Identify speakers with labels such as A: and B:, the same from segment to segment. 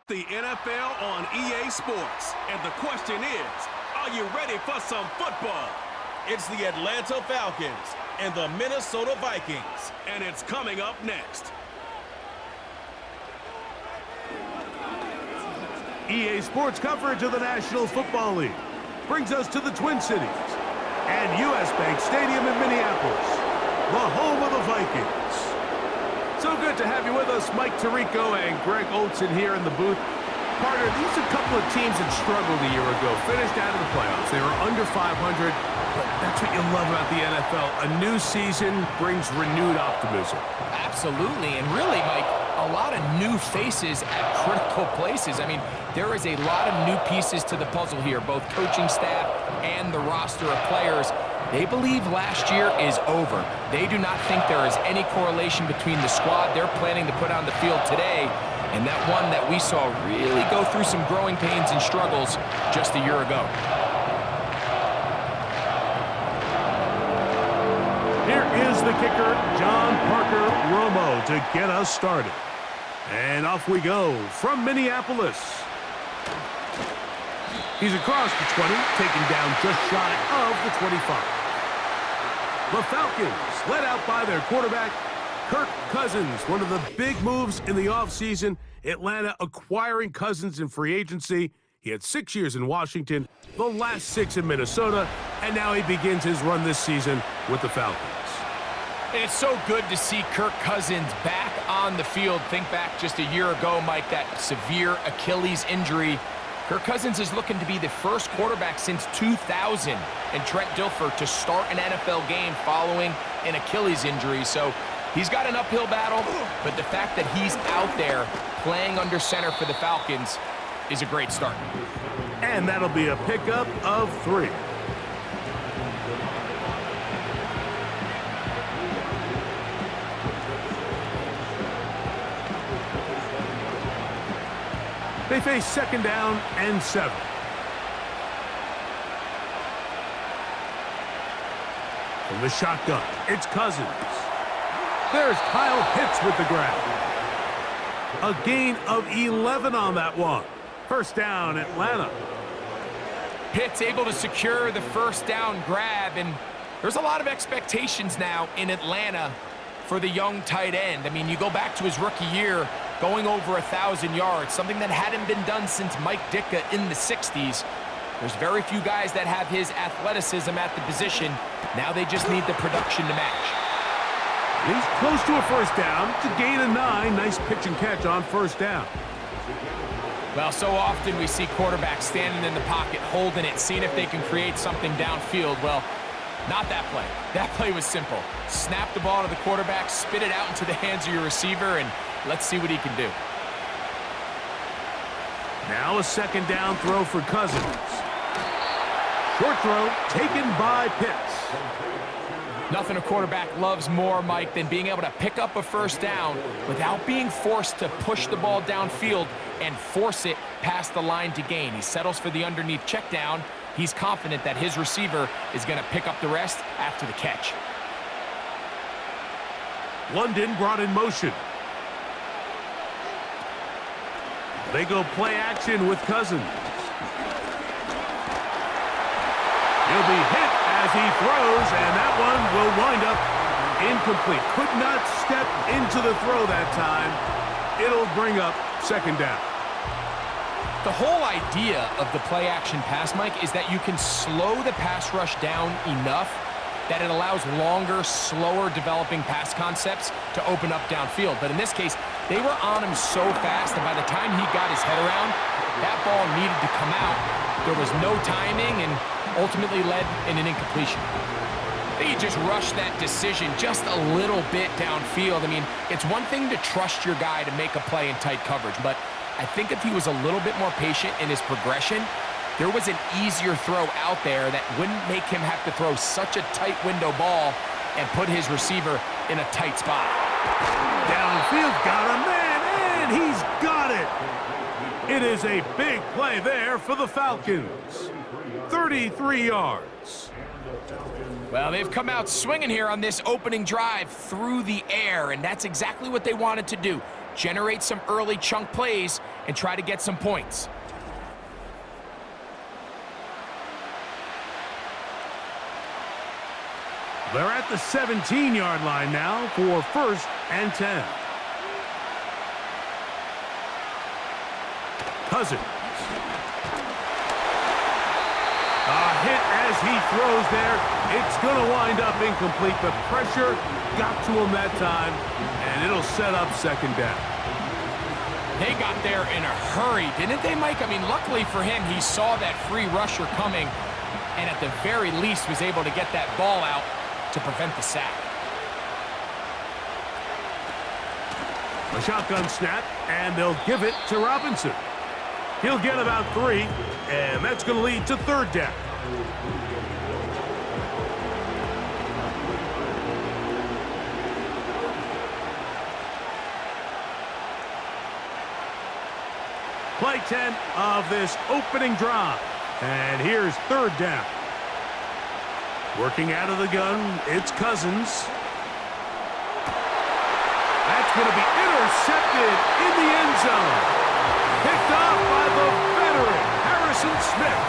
A: The NFL on EA Sports. And the question is, are you ready for some football? It's the Atlanta Falcons and the Minnesota Vikings. And it's coming up next.
B: EA Sports coverage of the National Football League brings us to the Twin Cities and US Bank Stadium in Minneapolis, the home of the Vikings. So good to have you with us, Mike Tirico and Greg Olson here in the booth. Partner, these are a couple of teams that struggled a year ago, finished out of the playoffs. They were under 500, but that's what you love about the NFL. A new season brings renewed optimism.
C: Absolutely, and really, Mike, a lot of new faces at critical places. I mean, there is a lot of new pieces to the puzzle here, both coaching staff and the roster of players. They believe last year is over. They do not think there is any correlation between the squad they're planning to put on the field today and that one that we saw really go through some growing pains and struggles just a year ago.
B: Here is the kicker, John Parker Romo, to get us started. And off we go from Minneapolis. He's across the 20, taken down just shy of the 25. The Falcons, led out by their quarterback, Kirk Cousins. One of the big moves in the offseason, Atlanta acquiring Cousins in free agency. He had 6 years in Washington, the last 6 in Minnesota, and now he begins his run this season with the Falcons.
C: And it's so good to see Kirk Cousins back on the field. Think back just a year ago, Mike, that severe Achilles injury. Kirk Cousins is looking to be the first quarterback since 2000 and Trent Dilfer to start an NFL game following an Achilles injury. So he's got an uphill battle, but the fact that he's out there playing under center for the Falcons is a great start.
B: And that'll be a pickup of 3. They face second down and 7. From the shotgun, it's Cousins. There's Kyle Pitts with the grab. A gain of 11 on that one. First down, Atlanta.
C: Pitts able to secure the first down grab, and there's a lot of expectations now in Atlanta for the young tight end. I mean, you go back to his rookie year, going over 1,000 yards, something that hadn't been done since Mike Ditka in the 60s. There's very few guys that have his athleticism at the position. Now they just need the production to match.
B: He's close to a first down. It's a gain of 9. Nice pitch and catch on first down.
C: Well, so often we see quarterbacks standing in the pocket, holding it, seeing if they can create something downfield. Well, not that play. That play was simple. Snap the ball to the quarterback, spit it out into the hands of your receiver, and let's see what he can do.
B: Now a second down throw for Cousins. Short throw taken by Pitts.
C: Nothing a quarterback loves more, Mike, than being able to pick up a first down without being forced to push the ball downfield and force it past the line to gain. He settles for the underneath check down. He's confident that his receiver is going to pick up the rest after the catch.
B: London brought in motion. They go play action with Cousins. He'll be hit as he throws, and that one will wind up incomplete. Could not step into the throw that time. It'll bring up second down.
C: The whole idea of the play-action pass, Mike, is that you can slow the pass rush down enough that it allows longer, slower developing pass concepts to open up downfield. But in this case, they were on him so fast that by the time he got his head around, that ball needed to come out. There was no timing and ultimately led in an incompletion. They just rushed that decision just a little bit downfield. I mean, it's one thing to trust your guy to make a play in tight coverage, but I think if he was a little bit more patient in his progression, there was an easier throw out there that wouldn't make him have to throw such a tight window ball and put his receiver in a tight spot.
B: Downfield, got a man, and he's got it. It is a big play there for the Falcons. 33 yards.
C: Well, they've come out swinging here on this opening drive through the air, and that's exactly what they wanted to do. generate some early chunk plays, and try to get some points.
B: They're at the 17-yard line now for 1st and 10. Cousins. A hit as he throws there. It's going to wind up incomplete. The pressure got to him that time, and it'll set up 2nd down.
C: They got there in a hurry, didn't they, Mike? I mean, luckily for him, he saw that free rusher coming, and at the very least was able to get that ball out to prevent the sack.
B: A shotgun snap, and they'll give it to Robinson. He'll get about 3, and that's going to lead to 3rd down. Play 10 of this opening drive, and here's 3rd down. Working out of the gun, it's Cousins. That's going to be intercepted in the end zone. Picked off by the veteran, Harrison Smith.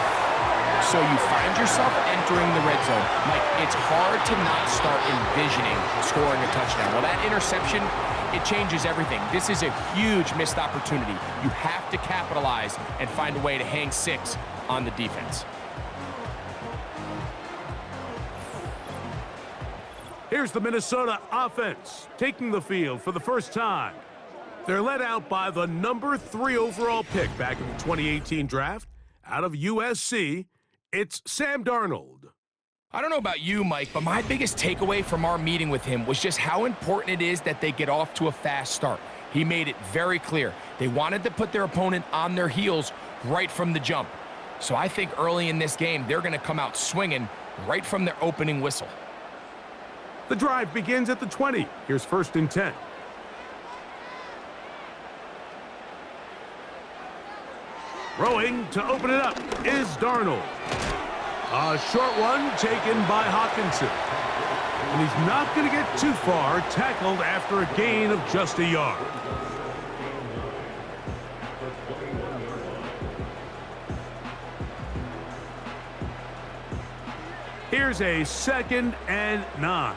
C: So you find yourself entering the red zone. Mike, it's hard to not start envisioning scoring a touchdown. Well, that interception, it changes everything. This is a huge missed opportunity. You have to capitalize and find a way to hang 6 on the defense.
B: Here's the Minnesota offense taking the field for the first time. They're led out by the number 3 overall pick back in the 2018 draft out of USC. It's Sam Darnold.
C: I don't know about you, Mike, but my biggest takeaway from our meeting with him was just how important it is that they get off to a fast start. He made it very clear. They wanted to put their opponent on their heels right from the jump. So I think early in this game, they're going to come out swinging right from their opening whistle.
B: The drive begins at the 20. Here's 1st and 10. Throwing to open it up is Darnold. A short one taken by Hawkinson. And he's not going to get too far, tackled after a gain of just a yard. Here's a 2nd and 9.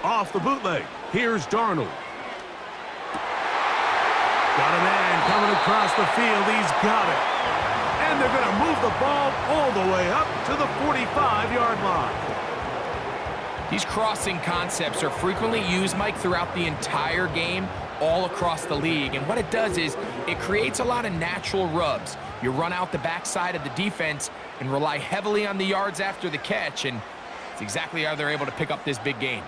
B: Off the bootleg, here's Darnold. Got a man coming across the field. He's got it. And they're going to move the ball all the way up to the 45-yard line.
C: These crossing concepts are frequently used, Mike, throughout the entire game, all across the league. And what it does is it creates a lot of natural rubs. You run out the backside of the defense and rely heavily on the yards after the catch, and it's exactly how they're able to pick up this big gain.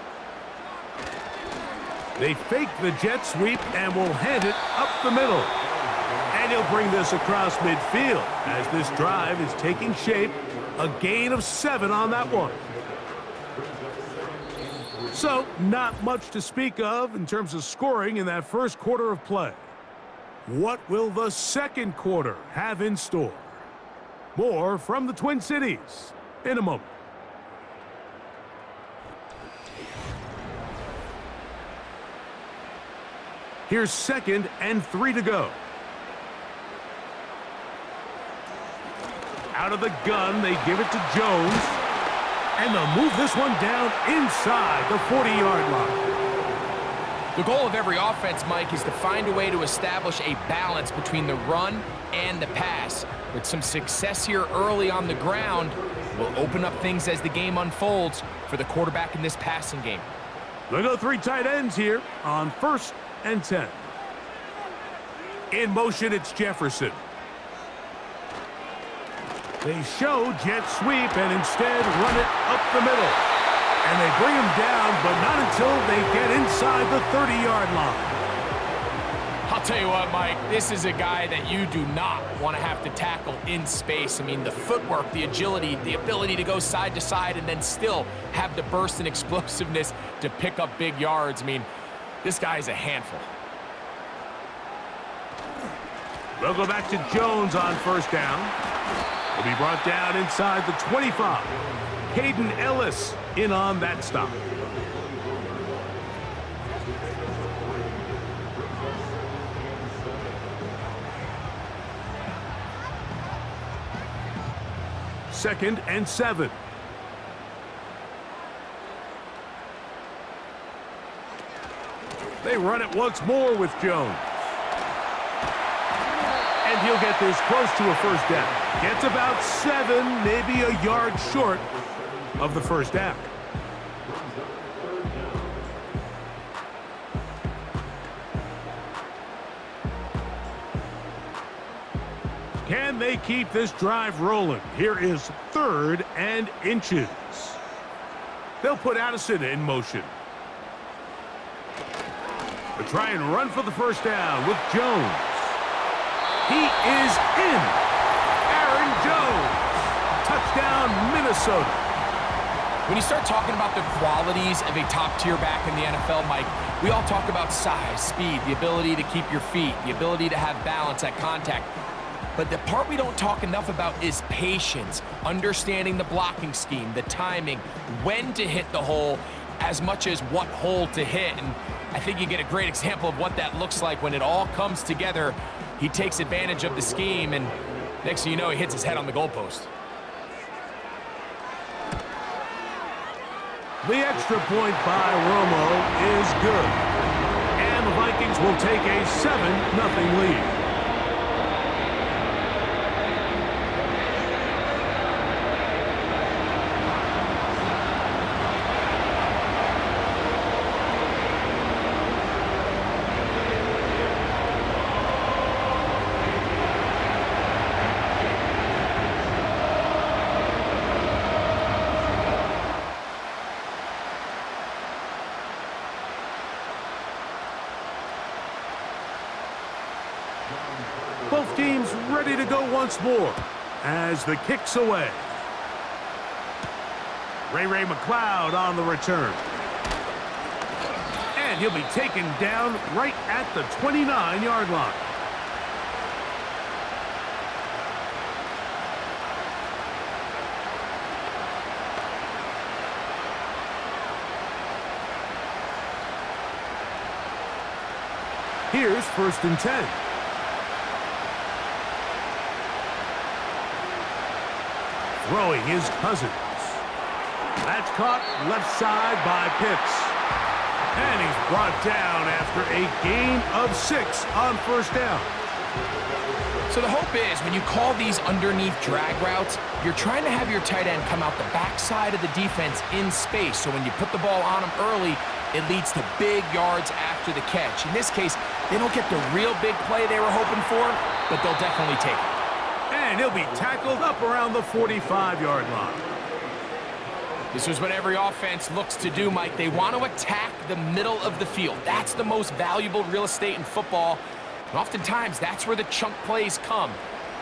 B: They fake the jet sweep and will hand it up the middle. And he'll bring this across midfield as this drive is taking shape. A gain of 7 on that one. So, not much to speak of in terms of scoring in that first quarter of play. What will the second quarter have in store? More from the Twin Cities in a moment. Here's 2nd and 3 to go. Out of the gun, they give it to Jones. And they'll move this one down inside the 40-yard line.
C: The goal of every offense, Mike, is to find a way to establish a balance between the run and the pass. With some success here early on the ground, will open up things as the game unfolds for the quarterback in this passing game.
B: They'll go 3 tight ends here on 1st and 10. In motion, it's Jefferson. They show jet sweep and instead run it up the middle. And they bring him down, but not until they get inside the 30-yard line.
C: I'll tell you what, Mike, this is a guy that you do not want to have to tackle in space. I mean, the footwork, the agility, the ability to go side to side and then still have the burst and explosiveness to pick up big yards. I mean, this guy is a handful.
B: We'll go back to Jones on 1st down. Will be brought down inside the 25. Caden Ellis in on that stop. 2nd and 7. They run it once more with Jones. And he'll get this close to a first down. Gets about 7, maybe a yard short of the first down. Can they keep this drive rolling? Here is 3rd and inches. They'll put Addison in motion. They'll try and run for the first down with Jones. He is in. Aaron Jones. Touchdown, Minnesota.
C: When you start talking about the qualities of a top-tier back in the NFL, Mike, we all talk about size, speed, the ability to keep your feet, the ability to have balance at contact. But the part we don't talk enough about is patience, understanding the blocking scheme, the timing, when to hit the hole, as much as what hole to hit. And I think you get a great example of what that looks like when it all comes together. He takes advantage of the scheme, and next thing you know, he hits his head on the goalpost.
B: The extra point by Romo is good. And the Vikings will take a 7-0 lead. Both teams ready to go once more as the kick's away. Ray McLeod on the return. And he'll be taken down right at the 29-yard line. Here's 1st and 10. Throwing his Cousins. That's caught left side by Pitts. And he's brought down after a gain of 6 on first down.
C: So the hope is when you call these underneath drag routes, you're trying to have your tight end come out the backside of the defense in space. So when you put the ball on him early, it leads to big yards after the catch. In this case, they don't get the real big play they were hoping for, but they'll definitely take it.
B: And he'll be tackled up around the 45-yard line.
C: This is what every offense looks to do, Mike. They want to attack the middle of the field. That's the most valuable real estate in football. And oftentimes, that's where the chunk plays come.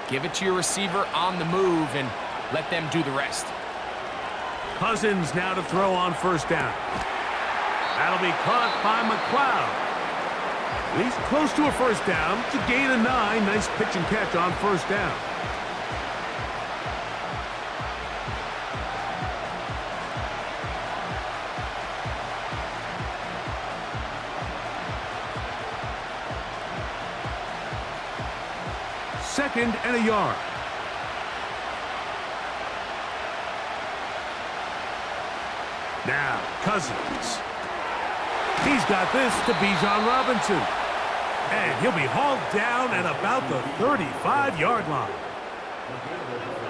C: Give it to your receiver on the move and let them do the rest.
B: Cousins now to throw on first down. That'll be caught by McLeod. He's close to a first down. It's a gain of 9. Nice pitch and catch on first down. Second and a yard. Now, Cousins. He's got this to Bijan Robinson. And he'll be hauled down at about the 35-yard line.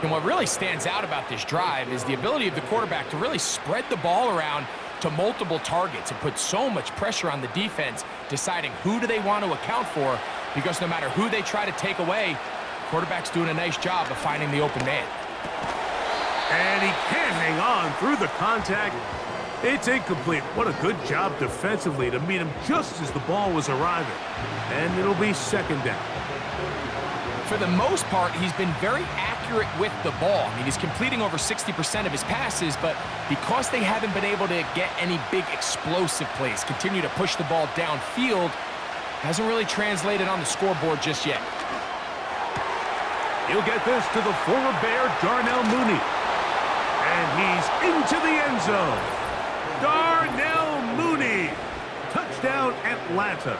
C: And what really stands out about this drive is the ability of the quarterback to really spread the ball around to multiple targets and put so much pressure on the defense, deciding who do they want to account for, because no matter who they try to take away, the quarterback's doing a nice job of finding the open man.
B: And he can't hang on through the contact. It's incomplete. What a good job defensively to meet him just as the ball was arriving. And it'll be second down.
C: For the most part, he's been very accurate with the ball. I mean, he's completing over 60% of his passes, but because they haven't been able to get any big explosive plays, continue to push the ball downfield, hasn't really translated on the scoreboard just yet.
B: He'll get this to the former Bear, Darnell Mooney. And he's into the end zone. Darnell Mooney. Touchdown, Atlanta.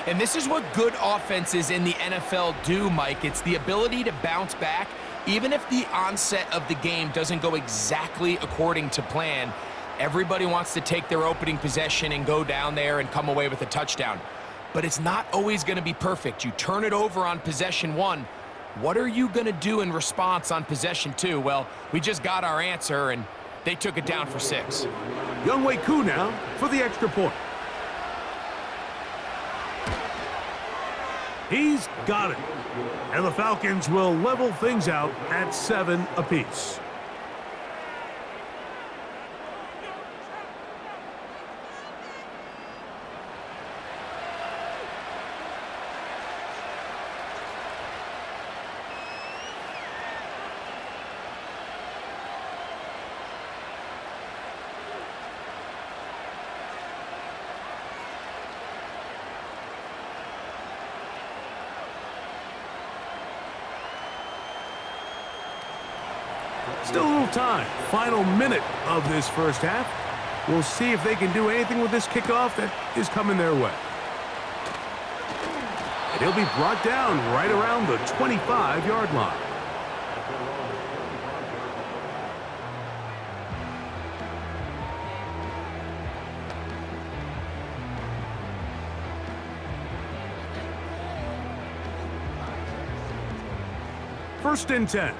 C: And this is what good offenses in the NFL do, Mike. It's the ability to bounce back Even if the onset of the game doesn't go exactly according to plan, everybody wants to take their opening possession and go down there and come away with a touchdown. But it's not always going to be perfect. You turn it over on possession 1. What are you going to do in response on possession 2? Well, we just got our answer, and they took it down for 6.
B: Younghoe Koo now for the extra point. He's got it. And the Falcons will level things out at 7 apiece. Still a little time. Final minute of this first half. We'll see if they can do anything with this kickoff that is coming their way. And he'll be brought down right around the 25-yard line. First and 10.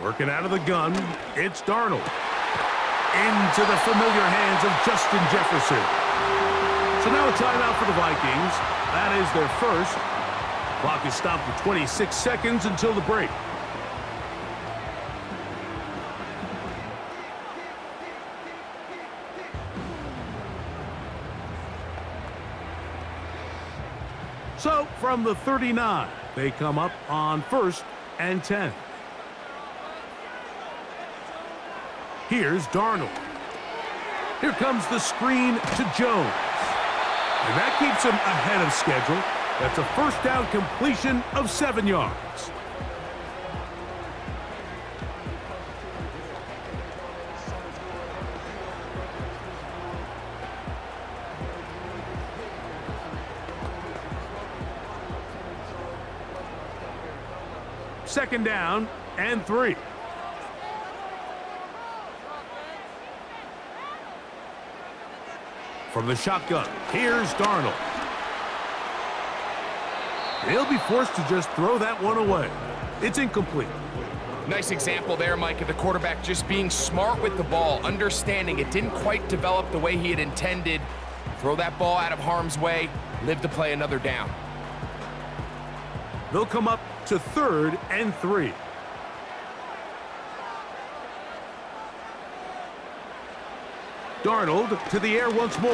B: Working out of the gun, it's Darnold. Into the familiar hands of Justin Jefferson. So now a timeout for the Vikings. That is their first. Clock is stopped for 26 seconds until the break. So from the 39, they come up on 1st and 10. Here's Darnold. Here comes the screen to Jones. And that keeps him ahead of schedule. That's a first down completion of 7 yards. Second down and 3. From the shotgun, here's Darnold. He'll be forced to just throw that one away. It's incomplete.
C: Nice example there, Mike, of the quarterback just being smart with the ball, understanding it didn't quite develop the way he had intended. Throw that ball out of harm's way, live to play another down.
B: They'll come up to 3rd and 3. Darnold to the air once more.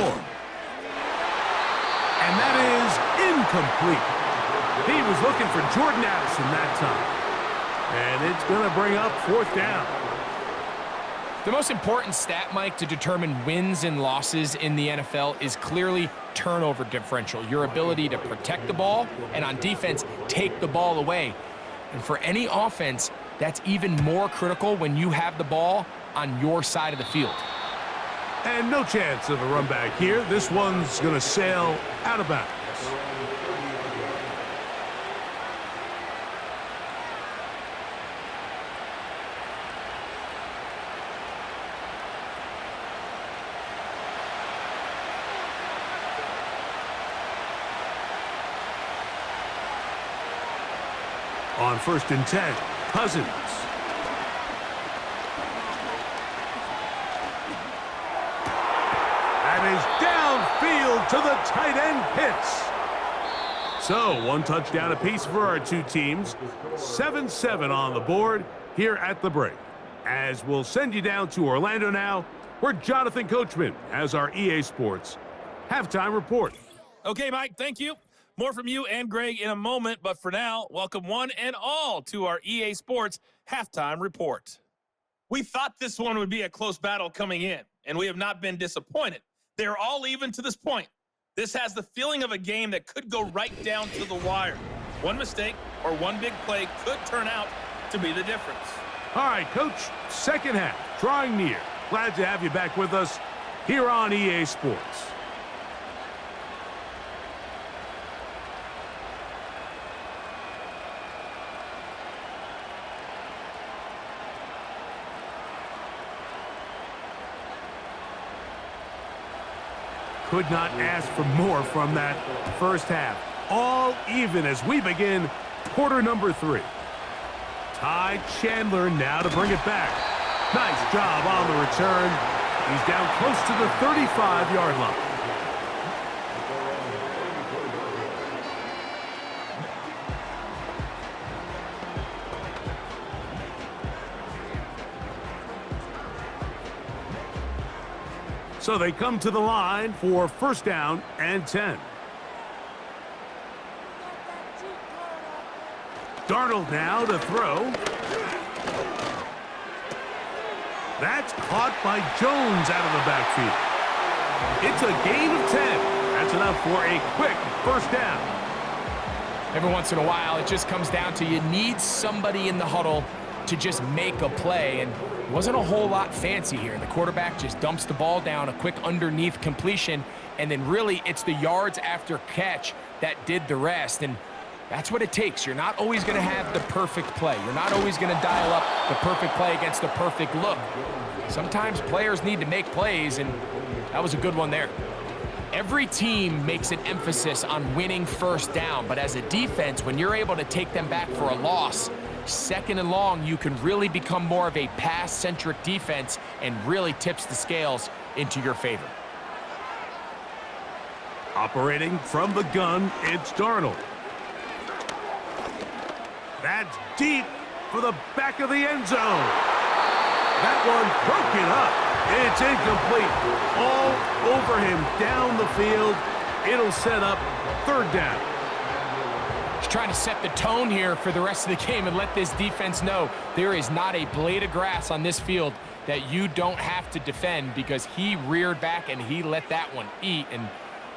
B: And that is incomplete. He was looking for Jordan Addison that time. And it's going to bring up 4th down.
C: The most important stat, Mike, to determine wins and losses in the NFL is clearly turnover differential, your ability to protect the ball and on defense, take the ball away. And for any offense, that's even more critical when you have the ball on your side of the field.
B: And no chance of a run back here. This one's going to sail out of bounds. On 1st and 10, Cousins. Downfield to the tight end Pitts. So, one touchdown apiece for our two teams. 7-7 on the board here at the break. As we'll send you down to Orlando now, where Jonathan Coachman has our EA Sports halftime report.
D: Okay, Mike, thank you. More from you and Greg in a moment, but for now, welcome one and all to our EA Sports halftime report. We thought this one would be a close battle coming in, and we have not been disappointed. They're all even to this point. This has the feeling of a game that could go right down to the wire. One mistake or one big play could turn out to be the difference.
B: All right, Coach, second half, drawing near. Glad to have you back with us here on EA Sports. Could not ask for more from that first half. All even as we begin quarter number 3. Ty Chandler now to bring it back. Nice job on the return. He's down close to the 35-yard line. So they come to the line for first down and 10. Darnold now to throw. That's caught by Jones out of the backfield. It's a gain of 10. That's enough for a quick first down.
C: Every once in a while, it just comes down to you need somebody in the huddle to just make a play, and it wasn't a whole lot fancy here. The quarterback just dumps the ball down, a quick underneath completion, and then really it's the yards after catch that did the rest, and that's what it takes. You're not always going to have the perfect play. You're not always going to dial up the perfect play against the perfect look. Sometimes players need to make plays, and that was a good one there. Every team makes an emphasis on winning first down, but as a defense, when you're able to take them back for a loss, second and long, you can really become more of a pass-centric defense and really tips the scales into your favor.
B: Operating from the gun, it's Darnold. That's deep for the back of the end zone. That one broken up. It's incomplete. All over him down the field. It'll set up third down.
C: He's trying to set the tone here for the rest of the game and let this defense know there is not a blade of grass on this field that you don't have to defend, because he reared back and he let that one eat. And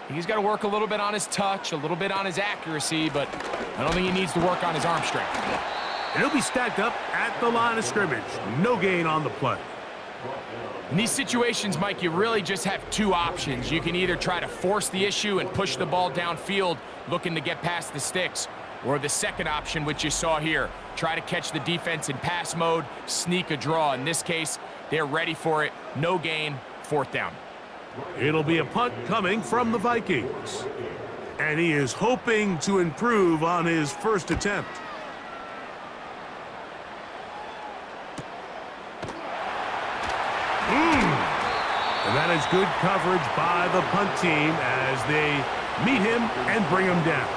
C: he's got to work a little bit on his touch, a little bit on his accuracy, but I don't think he needs to work on his arm strength.
B: And he'll be stacked up at the line of scrimmage. No gain on the play.
C: In these situations, Mike, you really just have two options. You can either try to force the issue and push the ball downfield, looking to get past the sticks, or the second option, which you saw here, try to catch the defense in pass mode, sneak a draw. In this case, they're ready for it. No gain, fourth down.
B: It'll be a punt coming from the Vikings. And he is hoping to improve on his first attempt. And that is good coverage by the punt team as they meet him and bring him down.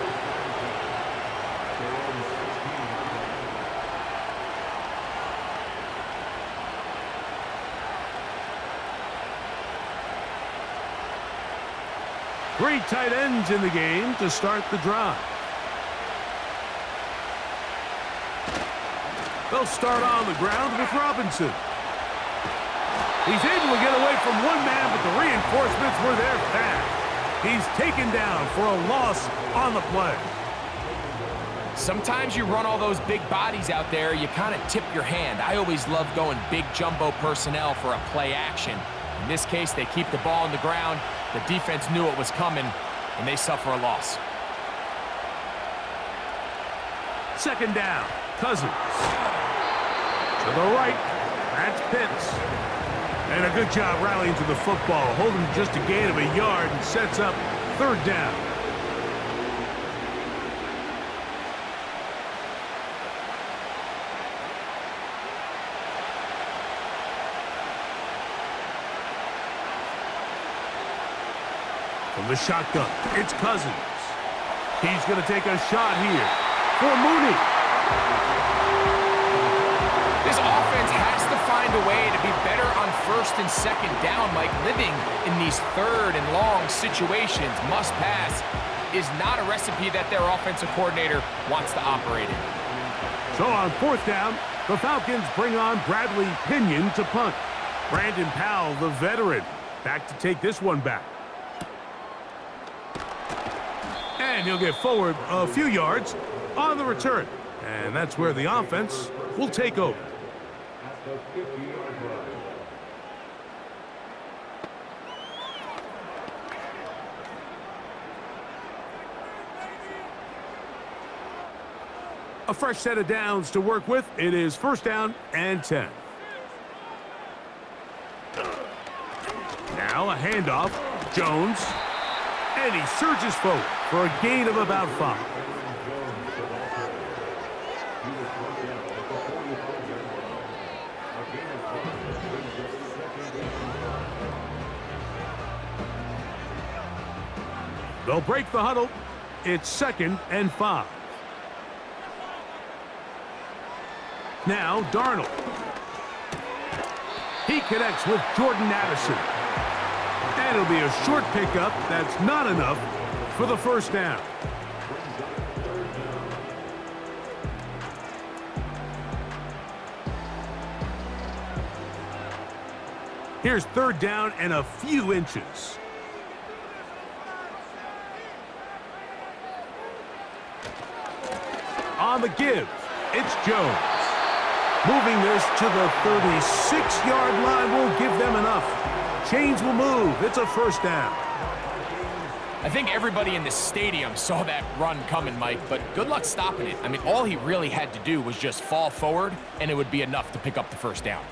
B: Three tight ends in the game to start the drive. They'll start on the ground with Robinson. He's able to get away from one man, but the reinforcements were there fast. He's taken down for a loss on the play.
C: Sometimes you run all those big bodies out there, you kind of tip your hand. I always love going big jumbo personnel for a play action. In this case, they keep the ball on the ground. The defense knew it was coming, and they suffer a loss.
B: Second down, Cousins. To the right, that's Pitts. And a good job rallying to the football, holding just a gain of a yard and sets up third down. From the shotgun, it's Cousins. He's going to take a shot here for Mooney.
C: This offense has to find a way to be better on first and second down. Like, living in these third and long situations, must pass, is not a recipe that their offensive coordinator wants to operate in.
B: So on fourth down, the Falcons bring on Bradley Pinion to punt. Brandon Powell, the veteran, back to take this one back. And he'll get forward a few yards on the return. And that's where the offense will take over. A fresh set of downs to work with. It is first down and 10. Now a handoff. Jones. And he surges forward for a gain of about 5. They'll break the huddle. It's 2nd and 5. Now Darnold. He connects with Jordan Addison. And it'll be a short pickup that's not enough for the first down. Here's 3rd down and a few inches. On the give, it's Jones. Moving this to the 36-yard line will give them enough. Chains will move. It's a first down.
C: I think everybody in the stadium saw that run coming, Mike, but good luck stopping it. I mean, all he really had to do was just fall forward, and it would be enough to pick up the first down.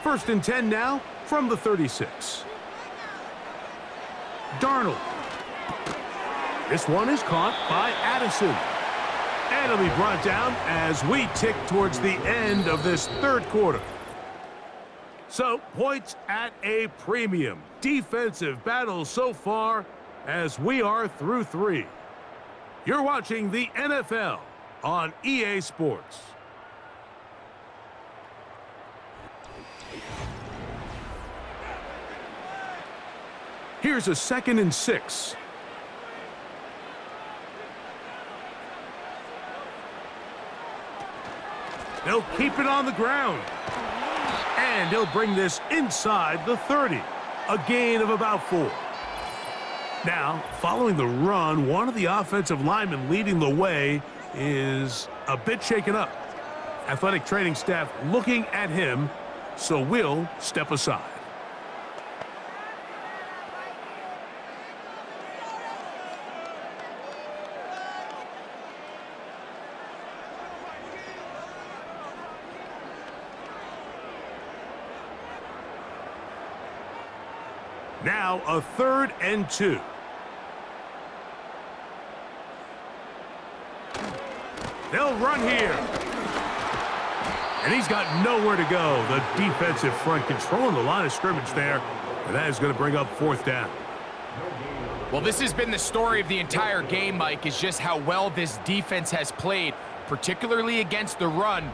B: 1st and 10 now from the 36. Darnold. This one is caught by Addison. And it'll be brought down as we tick towards the end of this 3rd quarter. So, points at a premium. Defensive battle so far as we are through 3. You're watching the NFL on EA Sports. Here's a 2nd and 6. They'll keep it on the ground. And he'll bring this inside the 30. A gain of about 4. Now, following the run, one of the offensive linemen leading the way is a bit shaken up. Athletic training staff looking at him, so we'll step aside. Now a 3rd and 2. They'll run here. And he's got nowhere to go. The defensive front controlling the line of scrimmage there. And that is going to bring up 4th down.
C: Well, this has been the story of the entire game, Mike, is just how well this defense has played, particularly against the run.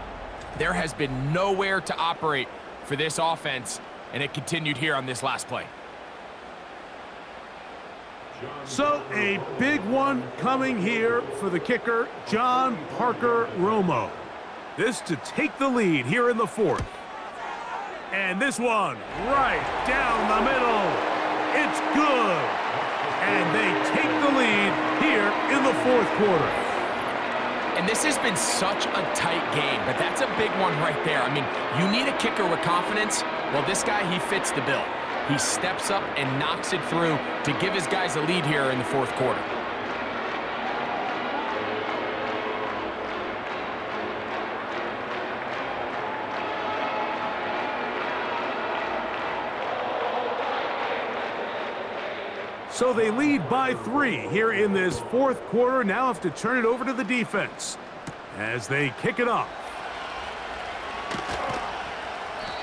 C: There has been nowhere to operate for this offense, and it continued here on this last play.
B: So a big one coming here for the kicker, John Parker Romo. This to take the lead here in the 4th. And this one right down the middle. It's good. And they take the lead here in the 4th quarter.
C: And this has been such a tight game, but that's a big one right there. I mean, you need a kicker with confidence. Well, this guy, he fits the bill. He steps up and knocks it through to give his guys a lead here in the 4th quarter.
B: So they lead by 3 here in this 4th quarter. Now have to turn it over to the defense as they kick it off.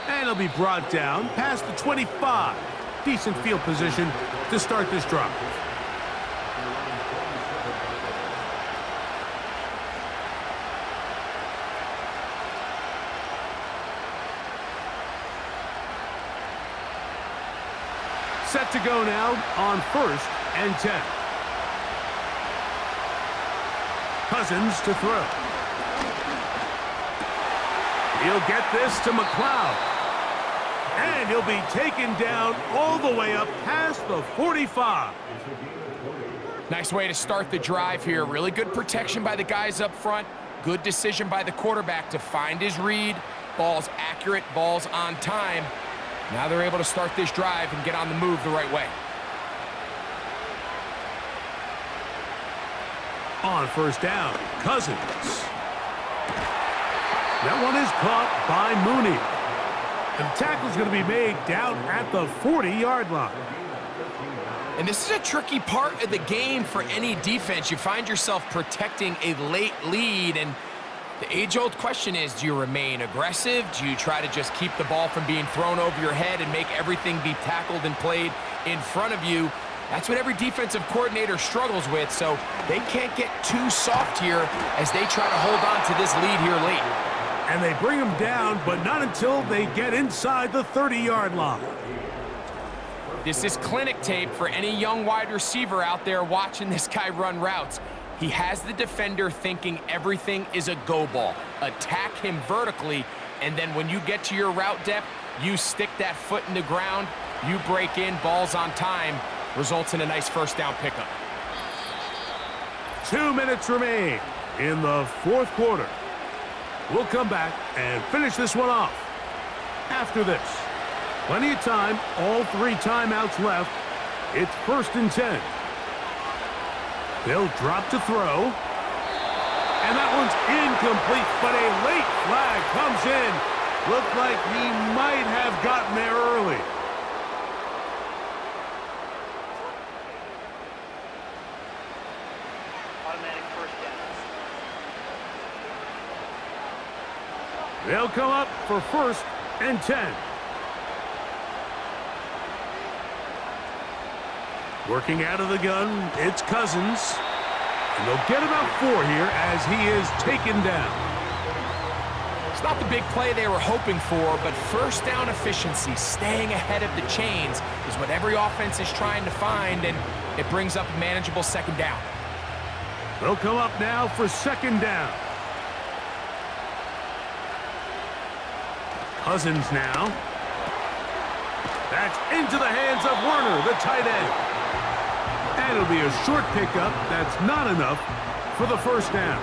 B: And it'll be brought down past the 25. Decent field position to start this drive. Set to go now on 1st and 10. Cousins to throw. He'll get this to McLeod. And he'll be taken down all the way up past the 45.
C: Nice way to start the drive here. Really good protection by the guys up front. Good decision by the quarterback to find his read. Ball's accurate, ball's on time. Now they're able to start this drive and get on the move the right way.
B: On 1st down, Cousins. That one is caught by Mooney. And the tackle's going to be made down at the 40-yard line.
C: And this is a tricky part of the game for any defense. You find yourself protecting a late lead, and the age-old question is, do you remain aggressive? Do you try to just keep the ball from being thrown over your head and make everything be tackled and played in front of you? That's what every defensive coordinator struggles with, so they can't get too soft here as they try to hold on to this lead here late.
B: And they bring them down, but not until they get inside the 30-yard line.
C: This is clinic tape for any young wide receiver out there watching this guy run routes. He has the defender thinking everything is a go ball. Attack him vertically, and then when you get to your route depth, you stick that foot in the ground, you break in, balls on time, results in a nice first down pickup.
B: 2 minutes remain in the fourth quarter. We'll come back and finish this one off after this. Plenty of time, all 3 timeouts left. It's 1st and 10. They'll drop to throw. And that one's incomplete, but a late flag comes in. Looked like he might have gotten there early.
E: Automatic first down.
B: They'll come up for 1st and 10. Working out of the gun, it's Cousins. And they'll get about 4 here as he is taken down.
C: It's not the big play they were hoping for, but first down efficiency, staying ahead of the chains, is what every offense is trying to find, and it brings up a manageable 2nd down.
B: They'll come up now for 2nd down. Cousins now. That's into the hands of Werner, the tight end. And it'll be a short pickup. That's not enough for the 1st down.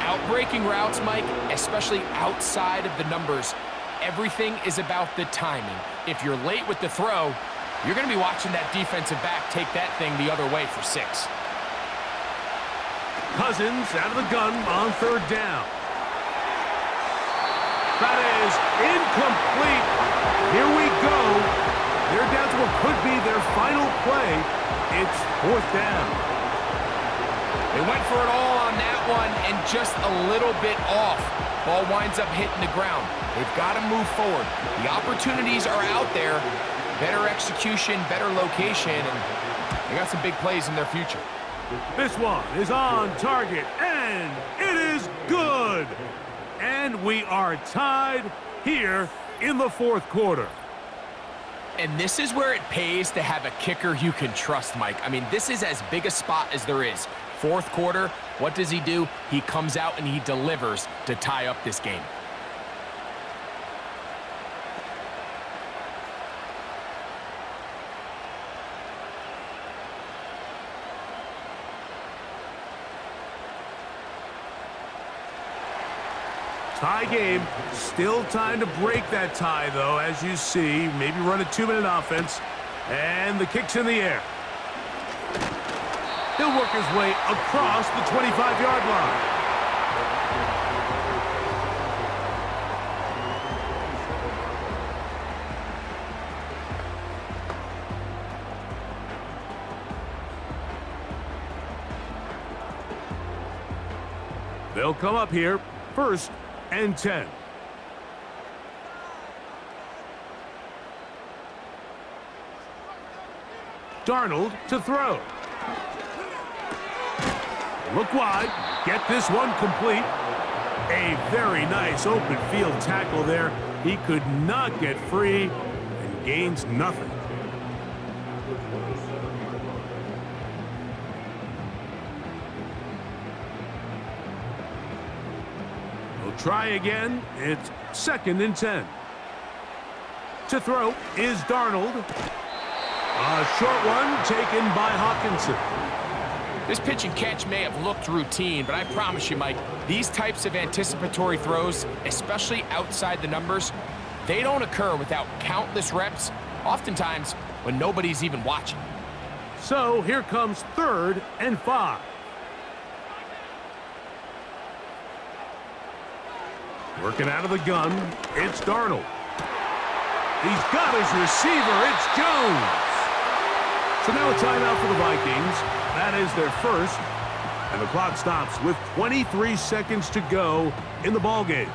C: Outbreaking routes, Mike, especially outside of the numbers, everything is about the timing. If you're late with the throw, you're going to be watching that defensive back take that thing the other way for 6.
B: Cousins out of the gun on 3rd down. That is incomplete. Here we go. They're down to what could be their final play. It's 4th down.
C: They went for it all on that one and just a little bit off. Ball winds up hitting the ground. They've got to move forward. The opportunities are out there. Better execution, better location, and they got some big plays in their future.
B: This one is on target, and it is good. And we are tied here in the 4th quarter.
C: And this is where it pays to have a kicker you can trust, Mike. I mean, this is as big a spot as there is. 4th quarter, what does he do? He comes out and he delivers to tie up this game.
B: Tie game. Still time to break that tie, though, as you see. Maybe run a 2-minute offense. And the kick's in the air. He'll work his way across the 25-yard line. They'll come up here, 1st and 10. Darnold to throw. Look wide. Get this one complete. A very nice open field tackle there. He could not get free and gains nothing. We'll try again. It's 2nd and 10. To throw is Darnold. A short one taken by Hawkinson.
C: This pitch and catch may have looked routine, but I promise you, Mike, these types of anticipatory throws, especially outside the numbers, they don't occur without countless reps, oftentimes when nobody's even watching.
B: So here comes 3rd and 5. Working out of the gun, it's Darnold. He's got his receiver, it's Jones. So now a timeout for the Vikings. That is their first. And the clock stops with 23 seconds to go in the ballgame.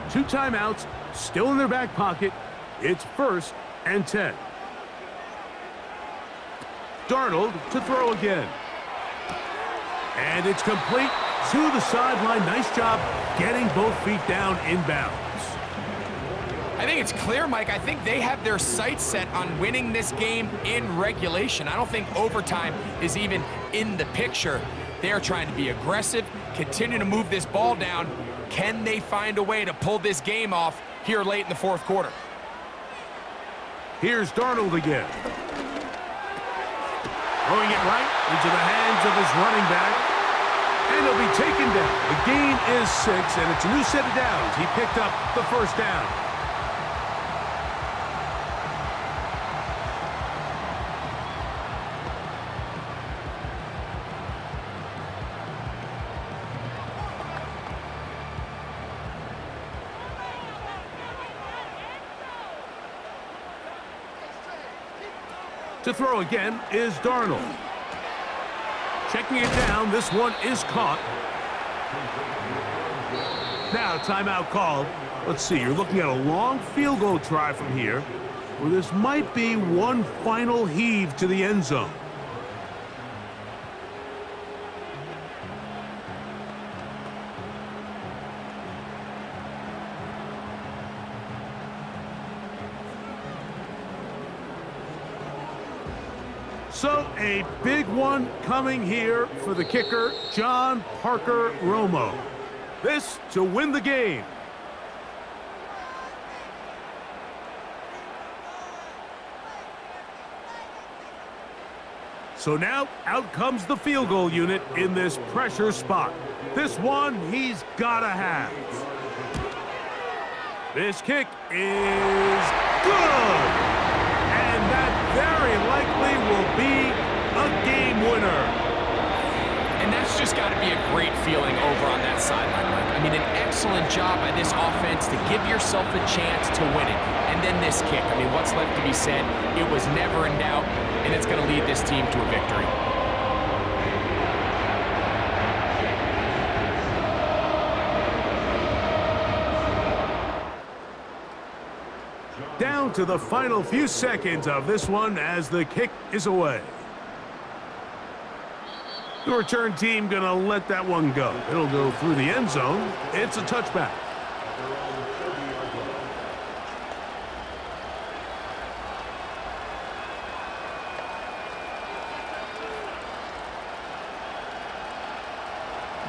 B: Two timeouts still in their back pocket. It's 1st and 10. Darnold to throw again. And it's complete to the sideline. Nice job getting both feet down inbounds.
C: I think it's clear, Mike. I think they have their sights set on winning this game in regulation. I don't think overtime is even in the picture. They're trying to be aggressive, continue to move this ball down. Can they find a way to pull this game off here late in the 4th quarter?
B: Here's Darnold again. Throwing it right into the hands of his running back. And he'll be taken down. The gain is 6, and it's a new set of downs. He picked up the 1st down. To throw again is Darnold. Checking it down, this one is caught. Now timeout called. Let's see, you're looking at a long field goal try from here, where this might be one final heave to the end zone. So a big one coming here for the kicker, John Parker Romo. This to win the game. So now out comes the field goal unit in this pressure spot. This one he's gotta have. This kick is good. And that very likely will be a game winner.
C: And that's just got to be a great feeling over on that sideline, Mike. I mean, an excellent job by this offense to give yourself a chance to win it. And then this kick. I mean, what's left to be said? It was never in doubt, and it's going to lead this team to a victory.
B: Down to the final few seconds of this one as the kick is away. The return team gonna let that one go. It'll go through the end zone. It's a touchback.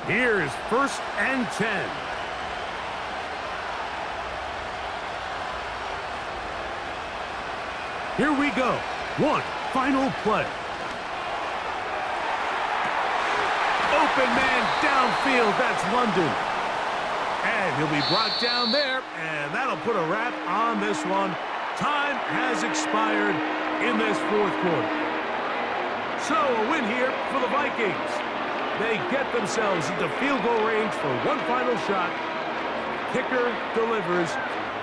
B: Here's 1st and 10. Here we go. One final play. Open man downfield. That's London. And he'll be brought down there, and that'll put a wrap on this one. Time has expired in this 4th quarter. So a win here for the Vikings. They get themselves into field goal range for one final shot. Kicker delivers.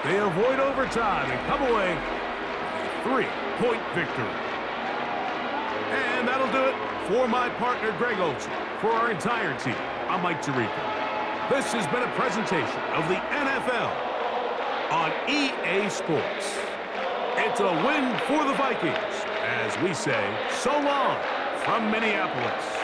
B: They avoid overtime and come away 3-point victory. And that'll do it for my partner, Greg Olson. For our entire team, I'm Mike Tirico. This has been a presentation of the NFL on EA Sports. It's a win for the Vikings, as we say so long from Minneapolis.